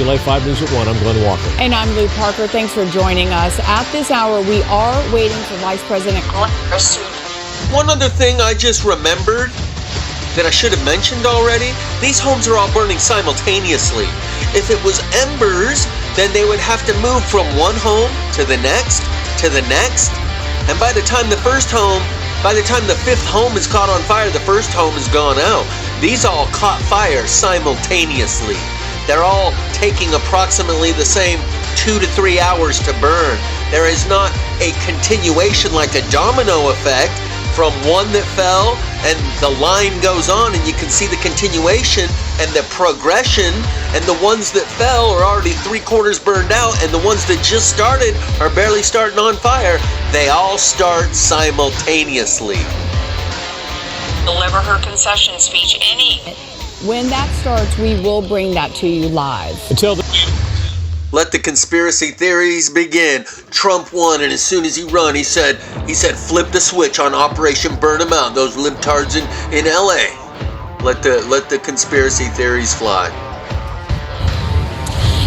Live 5 News at 1. I'm Glenn Walker. And I'm Lou Parker. Thanks for joining us. At this hour, we are waiting for Vice President Glenn. One other thing I just remembered that I should have mentioned already, these homes are all burning simultaneously. If it was embers, then they would have to move from one home to the next, and by the time the fifth home is caught on fire, the first home is gone out. These all caught fire simultaneously. They're all taking approximately the same 2 to 3 hours to burn. There is not a continuation like a domino effect from one that fell and the line goes on and you can see the continuation and the progression, and the ones that fell are already 3/4 burned out and the ones that just started are barely starting on fire. They all start simultaneously. Deliver her concession speech When that starts, we will bring that to you live. Let the conspiracy theories begin. Trump won, and as soon as he run, he said, flip the switch on Operation Burn 'em Out. Those libtards in LA. Let the conspiracy theories fly.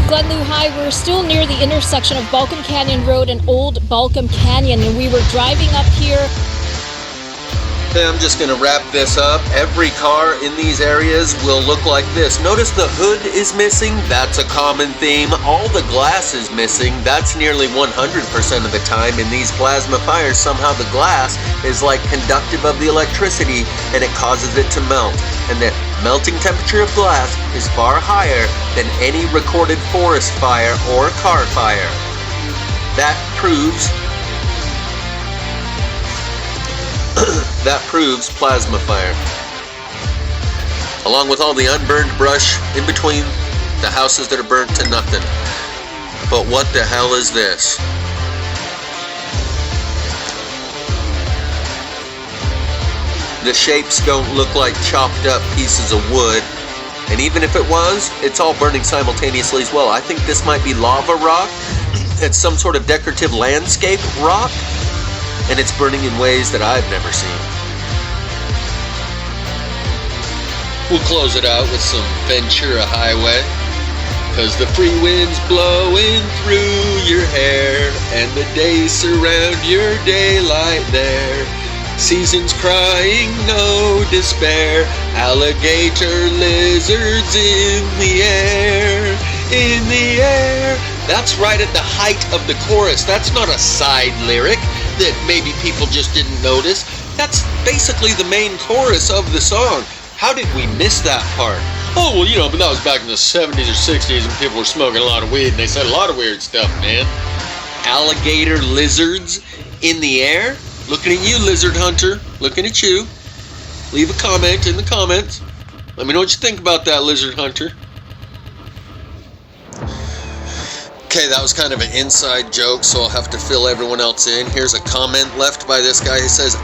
Glenn Lou, hi. We're still near the intersection of Balcom Canyon Road and Old Balcom Canyon, and we were driving up here. Okay, I'm just going to wrap this up. Every car in these areas will look like this. Notice the hood is missing. That's a common theme. All the glass is missing. That's nearly 100% of the time. In these plasma fires, somehow the glass is like conductive of the electricity and it causes it to melt. And the melting temperature of glass is far higher than any recorded forest fire or car fire. That proves plasma fire. Along with all the unburned brush in between the houses that are burnt to nothing. But what the hell is this? The shapes don't look like chopped up pieces of wood. And even if it was, it's all burning simultaneously as well. I think this might be lava rock. It's some sort of decorative landscape rock. And it's burning in ways that I've never seen. We'll close it out with some Ventura Highway. 'Cause the free wind's blowing through your hair, and the days surround your daylight there. Seasons crying, no despair. Alligator lizards in the air, in the air. That's right at the height of the chorus. That's not a side lyric that maybe people just didn't notice. That's basically the main chorus of the song. How did we miss that part? Oh, well, but that was back in the 70s or 60s and people were smoking a lot of weed and they said a lot of weird stuff, man. Alligator lizards in the air? Looking at you, lizard hunter. Looking at you. Leave a comment in the comments. Let me know what you think about that, lizard hunter. Okay, that was kind of an inside joke, so I'll have to fill everyone else in. Here's a comment left by this guy who says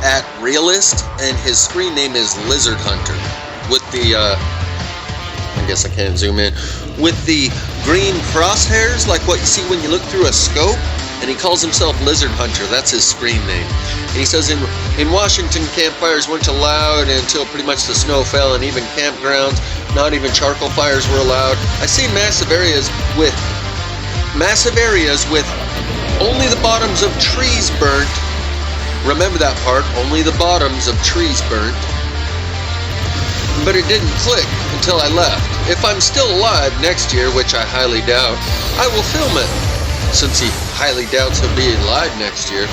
@realist, and his screen name is Lizard Hunter. With the, I guess I can't zoom in, with the green crosshairs, like what you see when you look through a scope, and he calls himself Lizard Hunter. That's his screen name. And he says in Washington, campfires weren't allowed until pretty much the snow fell, and even campgrounds, not even charcoal fires were allowed. I see massive areas with only the bottoms of trees burnt. Remember that part, only the bottoms of trees burnt. But it didn't click until I left. If I'm still alive next year, which I highly doubt, I will film it. Since he highly doubts he'll be alive next year.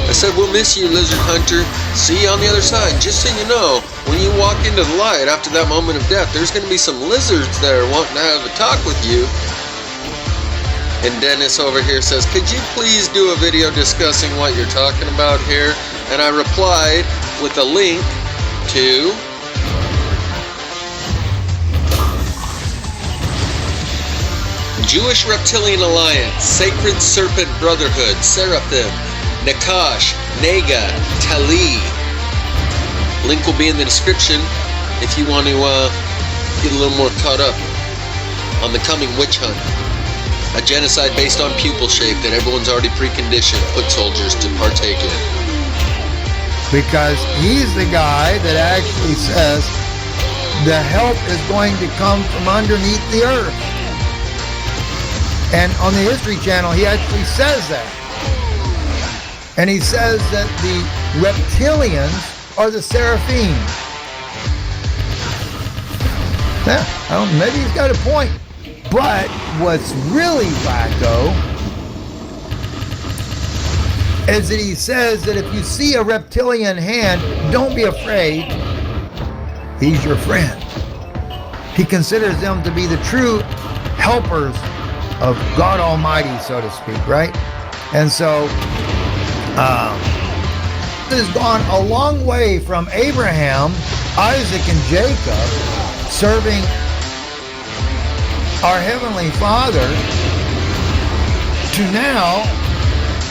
I said, we'll miss you, Lizard Hunter. See you on the other side. Just so you know, when you walk into the light after that moment of death, there's going to be some lizards there wanting to have a talk with you. And Dennis over here says, could you please do a video discussing what you're talking about here? And I replied with a link to Jewish Reptilian Alliance, Sacred Serpent Brotherhood, Seraphim, Nakash, Nega, Tali. Link will be in the description if you want to get a little more caught up on the coming witch hunt. A genocide based on pupil shape that everyone's already preconditioned foot soldiers to partake in. Because he's the guy that actually says the help is going to come from underneath the earth. And on the History Channel, he actually says that. And he says that the reptilians are the seraphim. Yeah, maybe he's got a point. But what's really wacko is that he says that if you see a reptilian hand, don't be afraid. He's your friend. He considers them to be the true helpers of God Almighty, so to speak, right? And so, this has gone a long way from Abraham, Isaac, and Jacob serving our Heavenly Father to now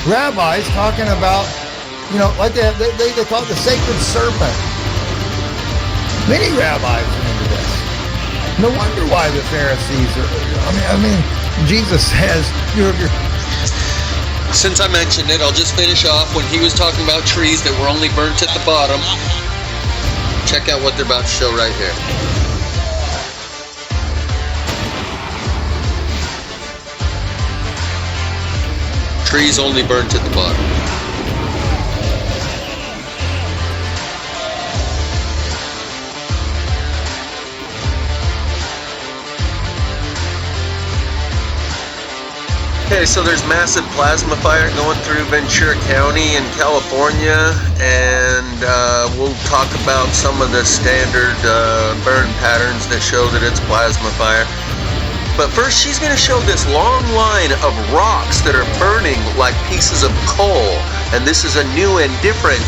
rabbis talking about, like they call it the sacred serpent. Many rabbis are into this. No wonder why the Pharisees are. I mean, Jesus says you're. Since I mentioned it, I'll just finish off when he was talking about trees that were only burnt at the bottom. Check out what they're about to show right here. Trees only burnt at the bottom. Okay, so there's massive plasma fire going through Ventura County in California, and we'll talk about some of the standard burn patterns that show that it's plasma fire. But first, she's going to show this long line of rocks that are burning like pieces of coal, and this is a new and different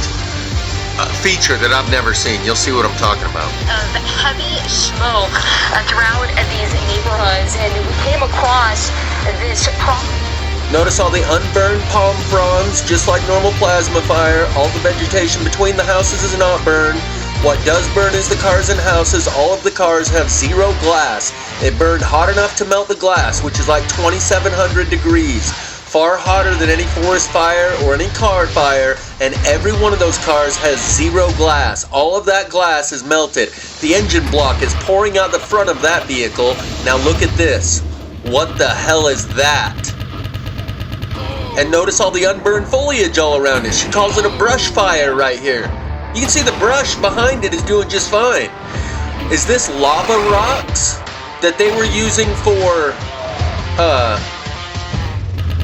feature that I've never seen. You'll see what I'm talking about. Of heavy smoke throughout these neighborhoods, and we came across this Notice all the unburned palm fronds, just like normal plasma fire. All the vegetation between the houses is not burned. What does burn is the cars and houses. All of the cars have zero glass. It burned hot enough to melt the glass, which is like 2,700 degrees. Far hotter than any forest fire or any car fire, and every one of those cars has zero glass. All of that glass is melted. The engine block is pouring out the front of that vehicle. Now look at this. What the hell is that? And notice all the unburned foliage all around it. She calls it a brush fire right here. You can see the brush behind it is doing just fine. Is this lava rocks that they were using for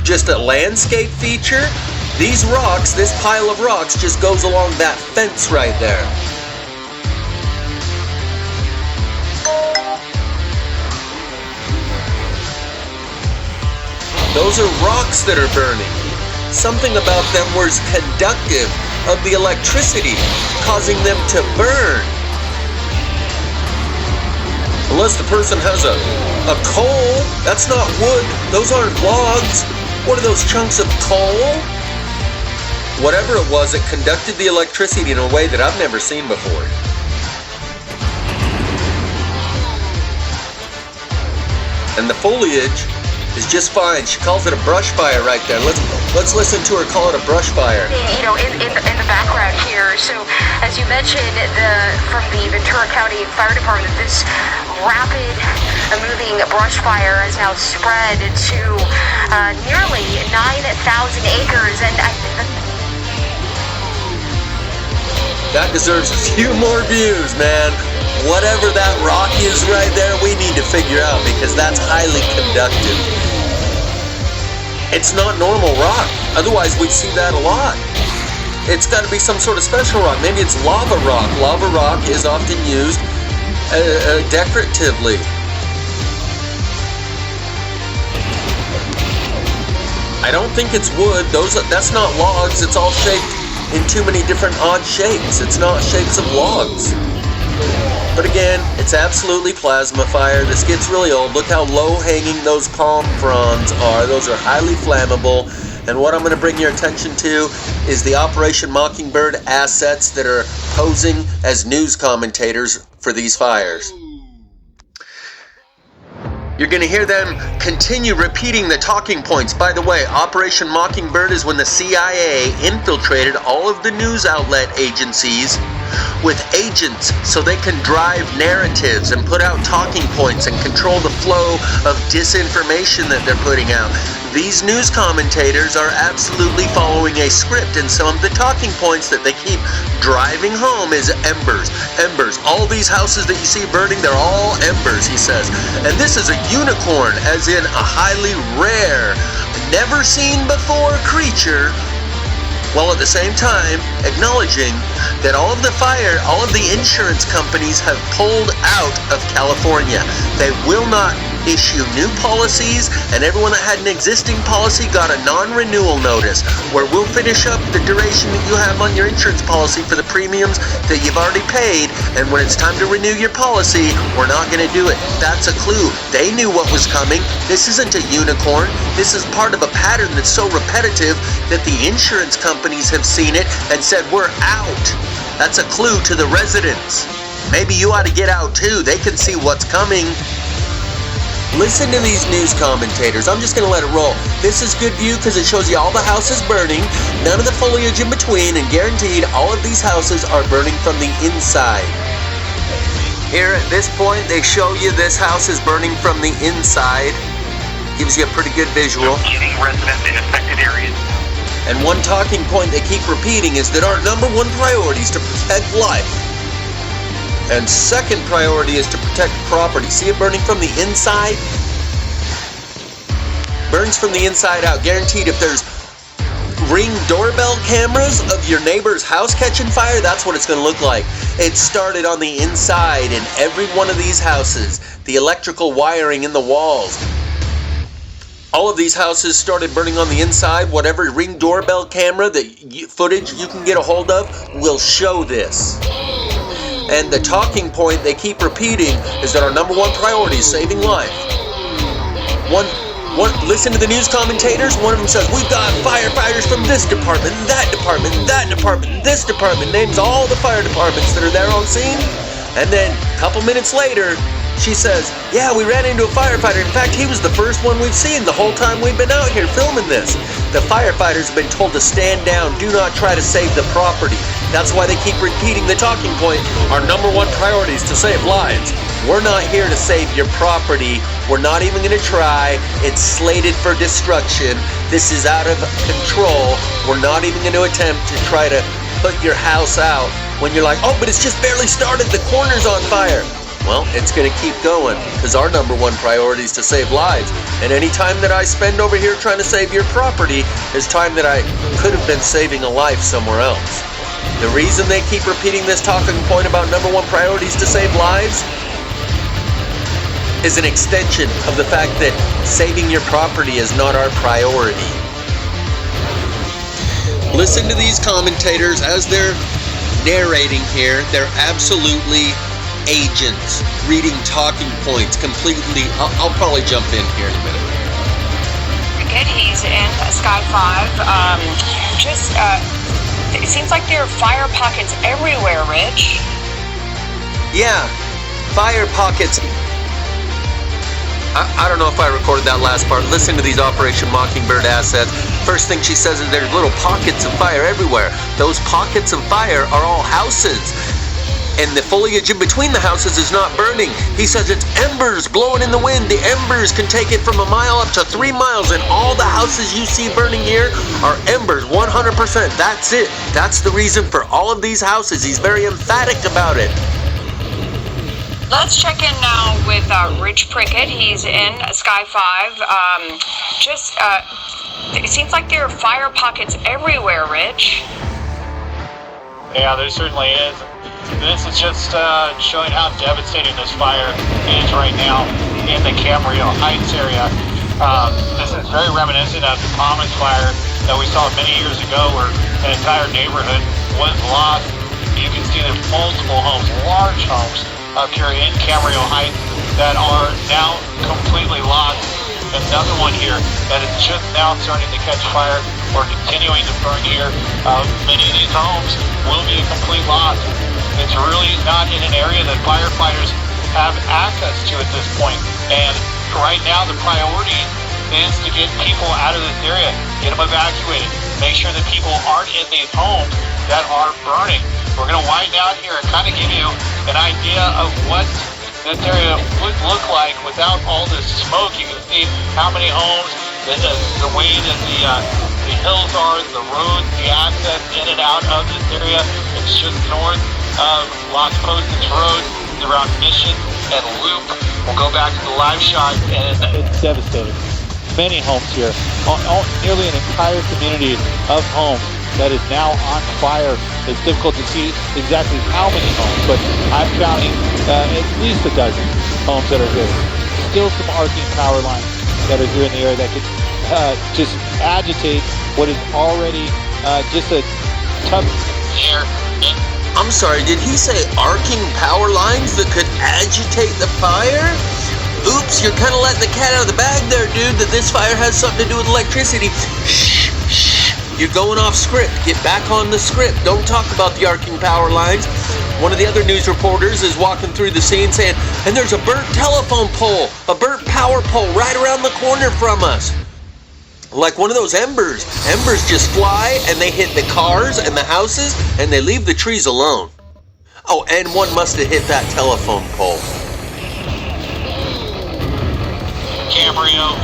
just a landscape feature? These rocks, this pile of rocks just goes along that fence right there. Those are rocks that are burning. Something about them was conductive of the electricity, causing them to burn. Unless the person has a coal, that's not wood, those aren't logs. What are those chunks of coal? Whatever it was, it conducted the electricity in a way that I've never seen before. And the foliage is just fine. She calls it a brush fire right there. Let's listen to her call it a brush fire. In the background here. So, as you mentioned, from the Ventura County Fire Department, this rapid moving brush fire has now spread to nearly 9,000 acres, and that deserves a few more views, man. Whatever that rock is right there, we need to figure out, because that's highly conductive. It's not normal rock, otherwise we'd see that a lot. It's got to be some sort of special rock. Maybe it's lava rock. Lava rock is often used decoratively. I don't think it's wood. That's not logs. It's all shaped in too many different odd shapes. It's not shapes of logs. But again, it's absolutely plasma fire. This gets really old. Look how low-hanging those palm fronds are. Those are highly flammable. And what I'm going to bring your attention to is the Operation Mockingbird assets that are posing as news commentators for these fires. You're going to hear them continue repeating the talking points. By the way, Operation Mockingbird is when the CIA infiltrated all of the news outlet agencies with agents so they can drive narratives and put out talking points and control the flow of disinformation that they're putting out. These news commentators are absolutely following a script, and some of the talking points that they keep driving home is embers. Embers. All these houses that you see burning, they're all embers, he says. And this is a unicorn, as in a highly rare, never seen before creature, while at the same time acknowledging that all of the insurance companies have pulled out of California. They will not issue new policies, and everyone that had an existing policy got a non-renewal notice, where we'll finish up the duration that you have on your insurance policy for the premiums that you've already paid, and when it's time to renew your policy, we're not going to do it. That's a clue. They knew what was coming. This isn't a unicorn. This is part of a pattern that's so repetitive that the insurance companies have seen it and said, we're out. That's a clue to the residents. Maybe you ought to get out too. They can see what's coming. Listen to these news commentators. I'm just going to let it roll. This is good view because it shows you all the houses burning, none of the foliage in between, and guaranteed all of these houses are burning from the inside. Here at this point, they show you this house is burning from the inside. Gives you a pretty good visual. Getting residents in affected areas. And one talking point they keep repeating is that our number one priority is to protect life. And second priority is to protect property. See it burning from the inside? Burns from the inside out. Guaranteed if there's Ring doorbell cameras of your neighbor's house catching fire, that's what it's going to look like. It started on the inside in every one of these houses. The electrical wiring in the walls. All of these houses started burning on the inside. Whatever Ring doorbell camera footage you can get a hold of will show this. And the talking point they keep repeating is that our number one priority is saving life. Listen to the news commentators. One of them says, we've got firefighters from this department, that department, that department, this department. Names all the fire departments that are there on scene. And then a couple minutes later, she says, yeah, we ran into a firefighter. In fact, he was the first one we've seen the whole time we've been out here filming this. The firefighters have been told to stand down. Do not try to save the property. That's why they keep repeating the talking point. Our number one priority is to save lives. We're not here to save your property. We're not even going to try. It's slated for destruction. This is out of control. We're not even going to attempt to try to put your house out when you're like, oh, but it's just barely started. The corner's on fire. Well, it's going to keep going because our number one priority is to save lives. And any time that I spend over here trying to save your property is time that I could have been saving a life somewhere else. The reason they keep repeating this talking point about number one priorities to save lives is an extension of the fact that saving your property is not our priority. Listen to these commentators as they're narrating here. They're absolutely agents reading talking points completely. I'll probably jump in here in a minute. Good, he's in Sky 5. It seems like there are fire pockets everywhere, Rich. Yeah, fire pockets. I don't know if I recorded that last part. Listen to these Operation Mockingbird assets. First thing she says is there's little pockets of fire everywhere. Those pockets of fire are all houses. And the foliage in between the houses is not burning. He says it's embers blowing in the wind. The embers can take it from a mile up to 3 miles, and all the houses you see burning here are embers, 100%. That's it. That's the reason for all of these houses. He's very emphatic about it. Let's check in now with Rich Prickett. He's in Sky 5. It seems like there are fire pockets everywhere, Rich. Yeah, there certainly is. This is just showing how devastating this fire is right now in the Camarillo Heights area. This is very reminiscent of the Thomas fire that we saw many years ago where an entire neighborhood was lost. You can see there's multiple homes, large homes, up here in Camarillo Heights that are now completely lost. Another one here that is just now starting to catch fire or continuing to burn here. Many of these homes will be a complete loss. It's really not in an area that firefighters have access to at this point. And right now the priority is to get people out of this area, get them evacuated, make sure that people aren't in these homes that are burning. We're going to widen out here and kind of give you an idea of what this area would look like without all this smoke. You can see how many homes, the way that the hills are, the roads, the access in and out of this area. It's just north of Las Postas Road, around Mission and Loop. We'll go back to the live shot, and it's devastating. Many homes here, nearly an entire community of homes that is now on fire. It's difficult to see exactly how many homes, but I'm counting at least a dozen homes that are here. Still some arcing power lines that are here in the area that could just agitate what is already just a tough year. I'm sorry, did he say arcing power lines that could agitate the fire? Oops, you're kind of letting the cat out of the bag there, dude, that this fire has something to do with electricity. Shh, shh. You're going off script. Get back on the script. Don't talk about the arcing power lines. One of the other news reporters is walking through the scene saying, and there's a burnt telephone pole, a burnt power pole right around the corner from us. Like one of those embers. Embers just fly and they hit the cars and the houses and they leave the trees alone. Oh, and one must have hit that telephone pole. Cambrio,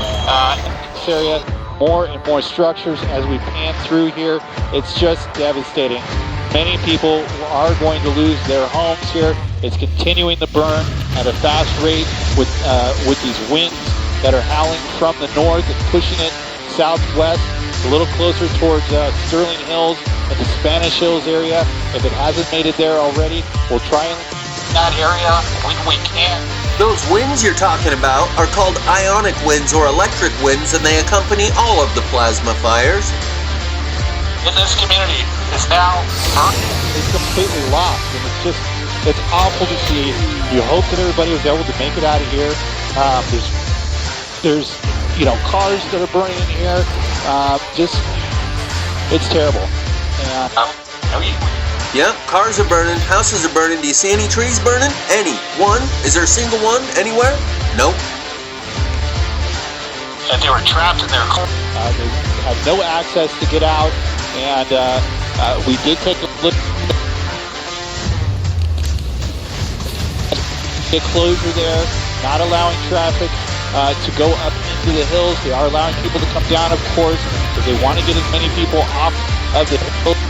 this area, more and more structures as we pan through here. It's just devastating. Many people are going to lose their homes here. It's continuing to burn at a fast rate with these winds that are howling from the north and pushing it southwest, a little closer towards Sterling Hills and the Spanish Hills area. If it hasn't made it there already, we'll try and that area when we can. Those winds you're talking about are called ionic winds or electric winds, and they accompany all of the plasma fires. In this community is now burning. It's completely lost, and it's awful to see. You hope that everybody was able to make it out of here. There's cars that are burning in here. It's terrible. And Yep, cars are burning, houses are burning. Do you see any trees burning? Any? One? Is there a single one anywhere? Nope. And they were trapped in their car. They had no access to get out, and we did take a look at closure there, not allowing traffic to go up into the hills. They are allowing people to come down, of course, because they want to get as many people off of the hills.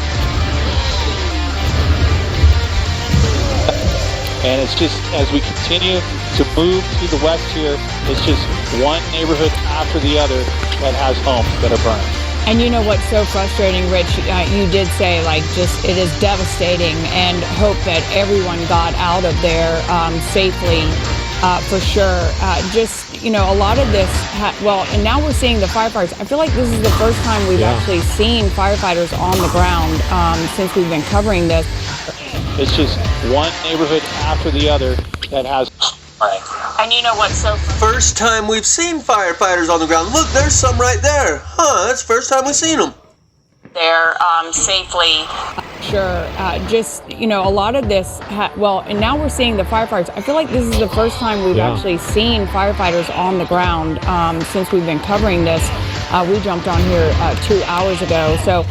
And it's just, as we continue to move to the west here, it's just one neighborhood after the other that has homes that are burned. And you know what's so frustrating, Rich? You did say, it is devastating, and hope that everyone got out of there safely, for sure. A lot of this, and now we're seeing the firefighters. I feel like this is the first time we've actually seen firefighters on the ground since we've been covering this. It's just one neighborhood after the other that has. And you know what's so First time we've seen firefighters on the ground. Look, there's some right there. That's the first time we've seen them. there safely. Sure. A lot of this, and now we're seeing the firefighters. I feel like this is the first time we've actually seen firefighters on the ground since we've been covering this. We jumped on here 2 hours ago. So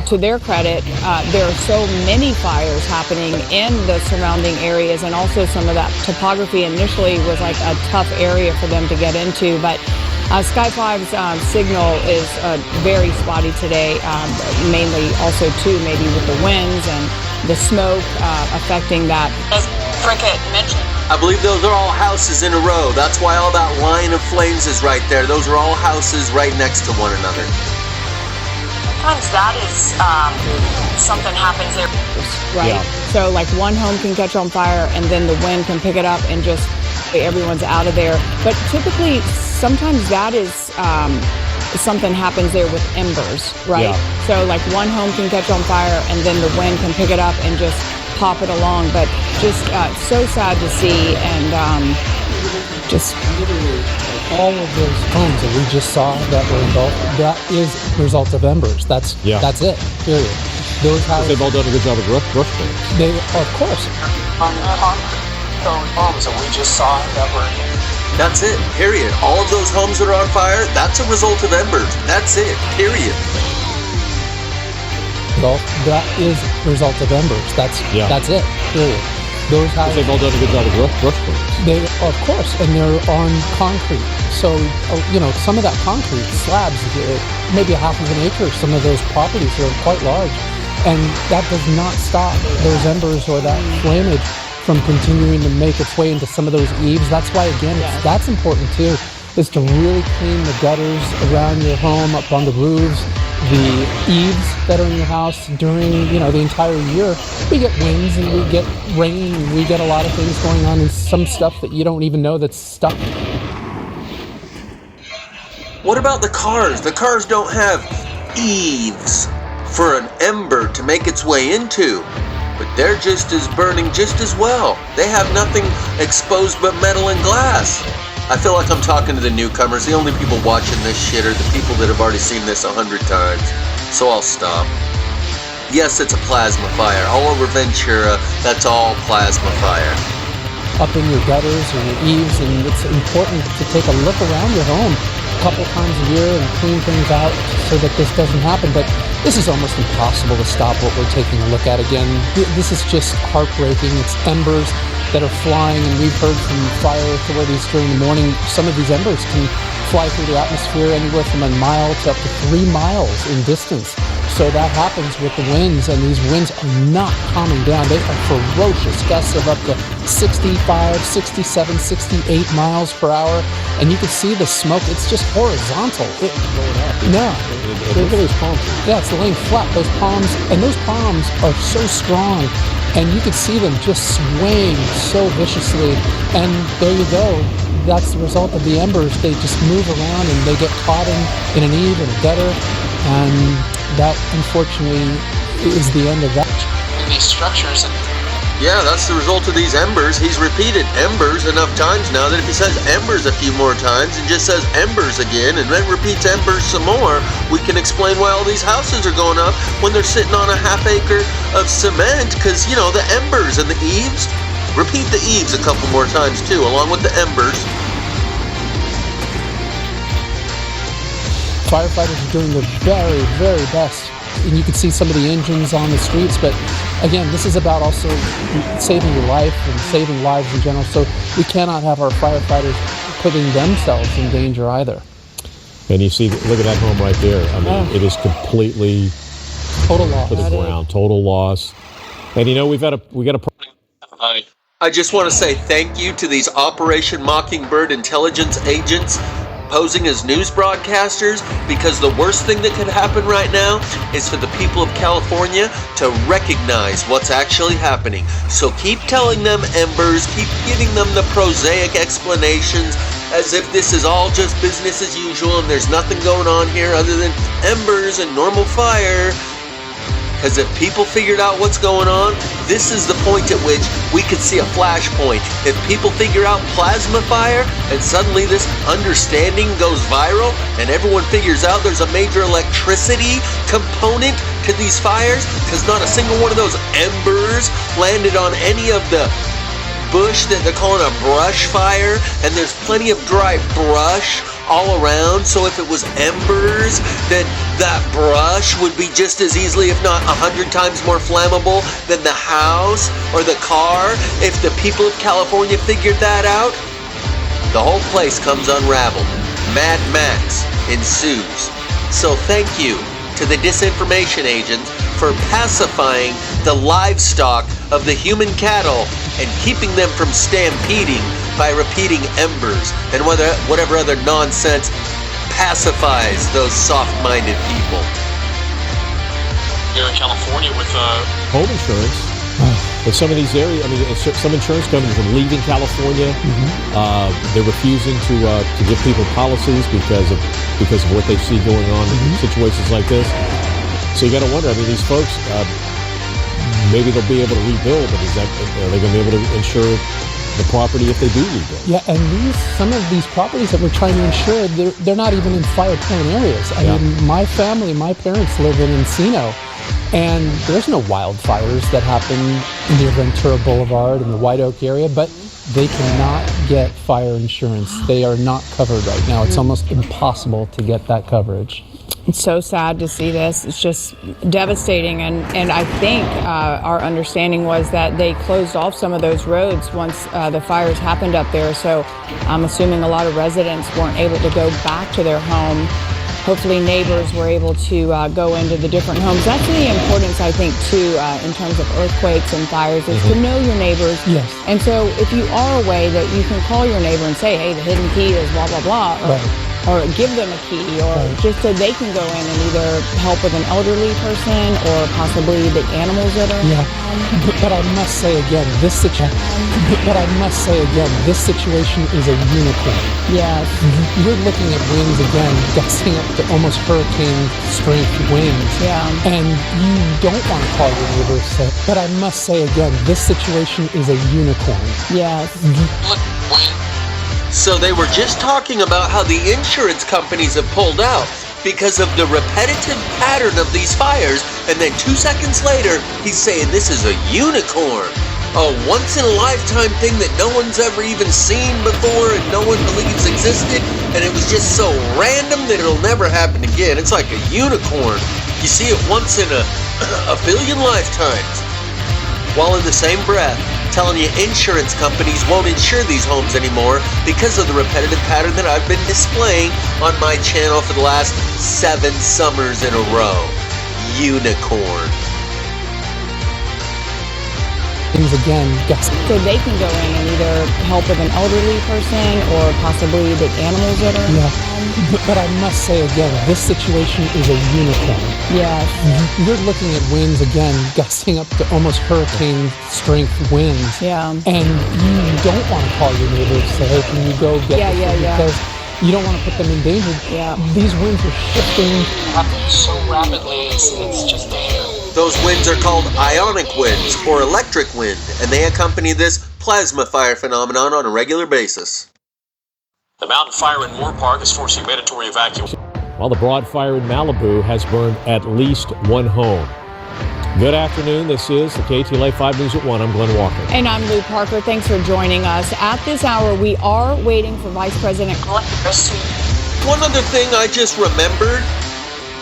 to their credit, there are so many fires happening in the surrounding areas, and also some of that topography initially was like a tough area for them to get into. But Sky 5's signal is very spotty today, mainly also too maybe with the winds and the smoke affecting that. As Frickett mentioned, I believe those are all houses in a row. That's why all that line of flames is right there. Those are all houses right next to one another. sometimes that is something happens there. Right. So like one home can catch on fire and then the wind can pick it up and just everyone's out of there. But typically, sometimes that is something happens there with embers, right? Yeah. So like one home can catch on fire and then the wind can pick it up and just pop it along. But just so sad to see, and just all of those homes that we just saw that were engulfed, that is the result of embers. That's it, period. Those houses, They've all done a good job of brush clearance. they, of course. Those homes that we just saw that were. That's it, period. All of those homes that are on fire, that's a result of embers. That's it, period. engulf, that is the result of embers. That's it, period. Those houses, they've all done a good job of brush fires. They, of course, and they're on concrete. So, some of that concrete slabs, maybe a half of an acre, some of those properties are quite large. And that does not stop those embers or that flammage from continuing to make its way into some of those eaves. That's why, again, that's important too, is to really clean the gutters around your home, up on the roofs, the eaves that are in your house during, the entire year. We get winds and we get rain and we get a lot of things going on and some stuff that you don't even know that's stuck. What about the cars? The cars don't have eaves for an ember to make its way into, but they're just as burning just as well. They have nothing exposed but metal and glass. I feel like I'm talking to the newcomers. The only people watching this shit are the people that have already seen this 100 times. So I'll stop. Yes, it's a plasma fire. All over Ventura, that's all plasma fire. Up in your gutters and your eaves, and it's important to take a look around your home a couple times a year and clean things out so that this doesn't happen. But this is almost impossible to stop what we're taking a look at again. This is just heartbreaking. It's embers that are flying, and we've heard from fire authorities during the morning, some of these embers can fly through the atmosphere anywhere from a mile to up to 3 miles in distance. So that happens with the winds, and these winds are not calming down. They are ferocious, gusts of up to 65, 67, 68 miles per hour, and you can see the smoke. It's just horizontal. Look at those palms. Yeah, it's laying flat. Those palms are so strong, and you can see them just swaying so viciously. And there you go. That's the result of the embers. They just move around and they get caught in an eave and a gutter, and that unfortunately is the end of that. These structures. Yeah, that's the result of these embers. He's repeated embers enough times now that if he says embers a few more times and just says embers again and then repeats embers some more, we can explain why all these houses are going up when they're sitting on a half acre of cement, because, the embers and the eaves. Repeat the eaves a couple more times too, along with the embers. Firefighters are doing their very, very best. And you can see some of the engines on the streets, but again, this is about also saving your life and saving lives in general. So we cannot have our firefighters putting themselves in danger either. And you see, look at that home right there. I mean, it is completely total loss to the ground, total loss. And we got a. I just want to say thank you to these Operation Mockingbird intelligence agents posing as news broadcasters, because the worst thing that could happen right now is for the people of California to recognize what's actually happening. So keep telling them embers, keep giving them the prosaic explanations as if this is all just business as usual and there's nothing going on here other than embers and normal fire. Because if people figured out what's going on, this is the point at which we could see a flashpoint. If people figure out plasma fire and suddenly this understanding goes viral and everyone figures out there's a major electricity component to these fires, because not a single one of those embers landed on any of the bush that they're calling a brush fire, and there's plenty of dry brush all around. So if it was embers, then that brush would be just as easily, if not 100 times more flammable than the house or the car. If the people of California figured that out, the whole place comes unraveled. Mad Max ensues. So thank you to the disinformation agents for pacifying the livestock of the human cattle and keeping them from stampeding by repeating embers and whatever other nonsense pacifies those soft-minded people. Here in California with home insurance. But some of these areas, some insurance companies are leaving California. They're refusing to give people policies because of what they see going on in situations like this. So you got to wonder. These folks, maybe they'll be able to rebuild, but are they going to be able to insure the property if they do rebuild? Yeah, and some of these properties that we're trying to insure, they're not even in fire-prone areas. I mean, my parents live in Encino, and there's no wildfires that happen near Ventura Boulevard in the White Oak area, but they cannot get fire insurance. They are not covered right now. It's almost impossible to get that coverage. It's so sad to see this. It's just devastating. And I think our understanding was that they closed off some of those roads once the fires happened up there. So I'm assuming a lot of residents weren't able to go back to their home. Hopefully neighbors were able to go into the different homes. That's the importance, I think, too, in terms of earthquakes and fires, is to know your neighbors. Yes. And so if you are away, that you can call your neighbor and say, hey, the hidden key is blah, blah, blah. Or give them a key, or just so they can go in and either help with an elderly person or possibly the animals that are Yeah, but I must say again, this situation is a unicorn. Yes. You're looking at winds again, gusting up to almost hurricane strength winds. Yeah. And you don't want to call your neighbors, but I must say again, this situation is a unicorn. Yes. So they were just talking about how the insurance companies have pulled out because of the repetitive pattern of these fires, and then 2 seconds later, he's saying this is a unicorn. A once-in-a-lifetime thing that no one's ever even seen before and no one believes existed, and it was just so random that it'll never happen again. It's like a unicorn. You see it once in a billion lifetimes. While in the same breath, telling you insurance companies won't insure these homes anymore because of the repetitive pattern that I've been displaying on my channel for the last 7 summers in a row. Unicorn. Again, so they can go in and either help with an elderly person or possibly the animals that are but I must say again, this situation is a unicorn. Yes. You're looking at winds again, gusting up to almost hurricane strength winds. Yeah. And you don't want to call your neighbors, say, hey, can you go get this? Because you don't want to put them in danger. Yeah. These winds are shifting so rapidly, it's just danger. Those winds are called ionic winds or electric wind, and they accompany this plasma fire phenomenon on a regular basis. The mountain fire in Moore Park is forcing mandatory evacuation. While the broad fire in Malibu has burned at least one home. Good afternoon. This is the KTLA 5 News at 1. I'm Glenn Walker. And I'm Lou Parker. Thanks for joining us. At this hour, we are waiting for Vice President Glenn. One other thing I just remembered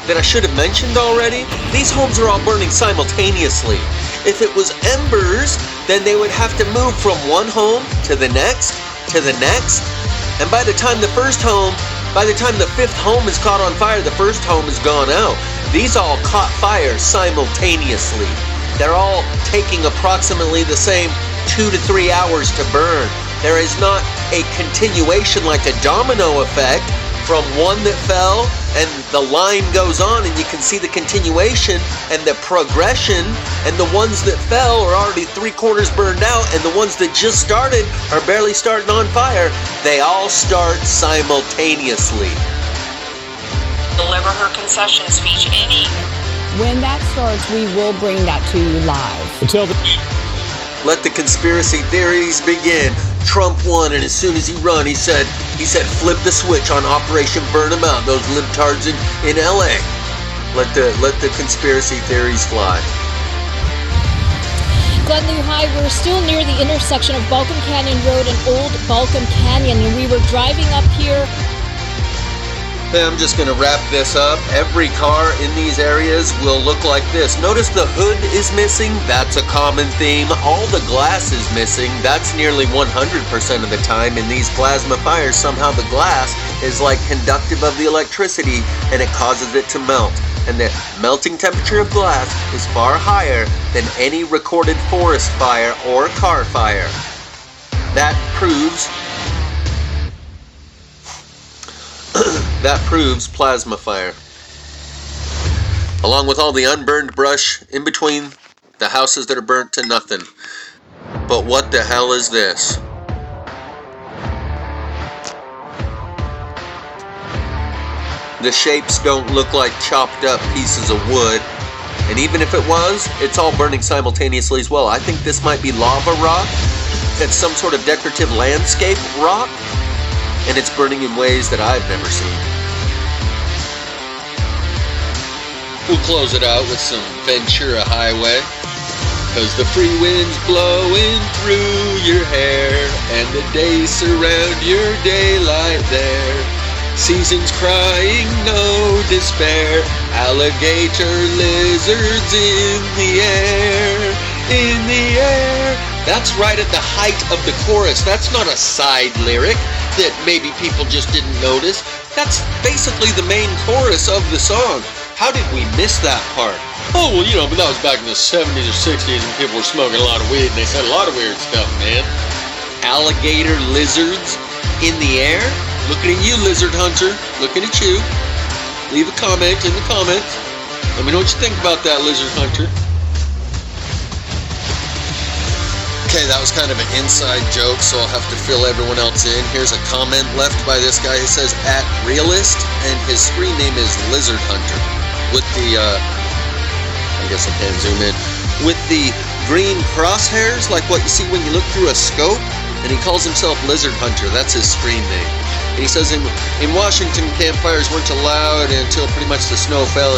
that I should have mentioned already, these homes are all burning simultaneously. If it was embers, then they would have to move from one home to the next, and by the time the 5th home is caught on fire, the first home is gone out. These all caught fire simultaneously. They're all taking approximately the same 2 to 3 hours to burn. There is not a continuation like a domino effect from one that fell and the line goes on and you can see the continuation and the progression, and the ones that fell are already 3/4 burned out, and the ones that just started are barely starting on fire. They all start simultaneously. Deliver her concession speech When that starts, we will bring that to you live. Let the conspiracy theories begin. Trump won, and as soon as he run, he said flip the switch on Operation Burn 'em Out, those libtards in LA. Let the conspiracy theories fly. Glenn Lou, hi. We're still near the intersection of Balcom Canyon Road and Old Balcom Canyon, and we were driving up here. I'm just going to wrap this up. Every car in these areas will look like this. Notice the hood is missing. That's a common theme. All the glass is missing. That's nearly 100% of the time. In these plasma fires, somehow the glass is like conductive of the electricity and it causes it to melt. And the melting temperature of glass is far higher than any recorded forest fire or car fire. That proves plasma fire. Along with all the unburned brush in between the houses that are burnt to nothing. But what the hell is this? The shapes don't look like chopped up pieces of wood. And even if it was, it's all burning simultaneously as well. I think this might be lava rock. It's some sort of decorative landscape rock. And it's burning in ways that I've never seen. We'll close it out with some Ventura Highway, 'cause the free wind's blowing through your hair, and the days surround your daylight there. Seasons crying, no despair. Alligator lizards in the air, in the air. That's right at the height of the chorus. That's not a side lyric that maybe people just didn't notice. That's basically the main chorus of the song. How did we miss that part? Oh, well, but that was back in the 70s or 60s when people were smoking a lot of weed and they said a lot of weird stuff, man. Alligator lizards in the air? Looking at you, lizard hunter. Looking at you. Leave a comment in the comments. Let me know what you think about that, lizard hunter. Okay, that was kind of an inside joke, so I'll have to fill everyone else in. Here's a comment left by this guy who says @realist, and his screen name is Lizard Hunter. With the, I guess I can zoom in. With the green crosshairs, like what you see when you look through a scope, and he calls himself Lizard Hunter. That's his screen name. And he says in Washington, campfires weren't allowed until pretty much the snow fell.